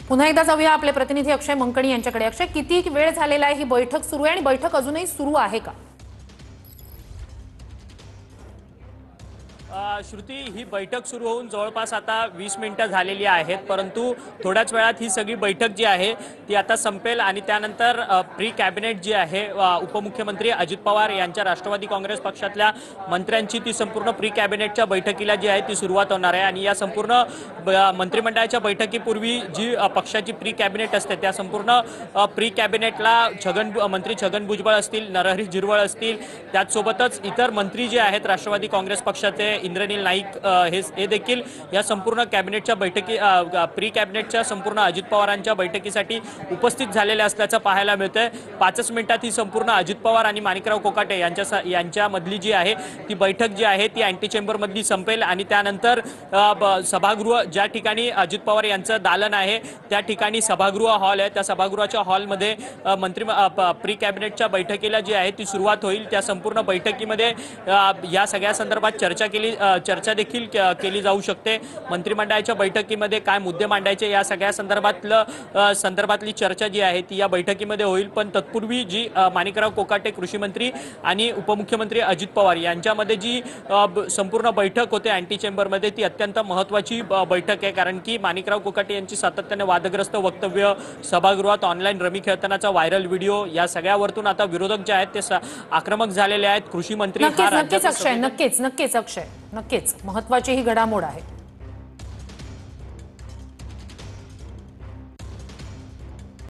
पुन्हा एकदा जाऊया आपले प्रतिनिधी अक्षय मंकणी यांच्याकडे। अक्षय, किती वेळ झालेला आहे ही बैठक सुरू आहे आणि बैठक अजूनही सुरू आहे का? श्रुती, ही बैठक सुरू होऊन जवळपास आता 20 मिनिटं झालेली आहेत, परंतु थोड्याच वेळात ही सगळी बैठक जी आहे ती आता संपेल आणि त्यानंतर प्री कॅबिनेट जी आहे उपमुख्यमंत्री अजित पवार यांच्या राष्ट्रवादी काँग्रेस पक्षातल्या मंत्र्यांची ती संपूर्ण प्री कॅबिनेटच्या बैठकीला जी आहे ती सुरुवात होणार आहे। आणि या संपूर्ण मंत्रिमंडळाच्या बैठकीपूर्वी जी पक्षाची प्री कॅबिनेट असते त्या संपूर्ण प्री कॅबिनेटला मंत्री छगन भुजबळ असतील, नरहरी झिरवळ असतील, त्याचसोबतच इतर मंत्री जे आहेत राष्ट्रवादी काँग्रेस पक्षाचे इंद्रनील नाईक हे देखील या संपूर्ण कॅबिनेटच्या प्री कॅबिनेटच्या संपूर्ण अजित पवारांच्या बैठकीसाठी उपस्थित झालेले असल्याचं पाहायला मिळतंय। 5 मिनिटात ही संपूर्ण अजित पवार आणि माणिकराव कोकाटे यांच्यामधली जी आहे ती बैठक जी आहे ती अँटी चेंबर मधली संपेल आणि त्यानंतर सभागृह ज्या ठिकाणी अजित पवार यांचं दालन आहे त्या ठिकाणी सभागृह हॉल आहे, त्या सभागृहाच्या हॉलमध्ये प्री कॅबिनेटच्या बैठकीला जी आहे ती सुरुवात होईल। त्या संपूर्ण बैठकीमध्ये या सगळ्या संदर्भात चर्चा देखील केली जाऊ शकते। मंत्रिमंडळाच्या बैठकीमध्ये काय मुद्दे मांडायचे या सगळ्या संदर्भातली चर्चा जी आहे ती या बैठकीमध्ये होईल। पण तत्पूर्वी जी माणिकराव कोकाटे कृषी मंत्री आणि उपमुख्यमंत्री अजित पवार यांच्यामध्ये जी संपूर्ण बैठक होते अँटी चेंबरमध्ये ती अत्यंत महत्त्वाची बैठक आहे, कारण की माणिकराव कोकाटे यांची सातत्याने वादग्रस्त वक्तव्य, सभागृहात ऑनलाईन रमी खेळतानाचा व्हायरल व्हिडिओ या सगळ्यावरतून आता विरोधक जे आहेत ते आक्रमक झालेले आहेत। कृषी मंत्री नक्कीच अक्षय, नक्कीच अक्षय, नक्कीच महत्त्वाची ही घडामोड आहे।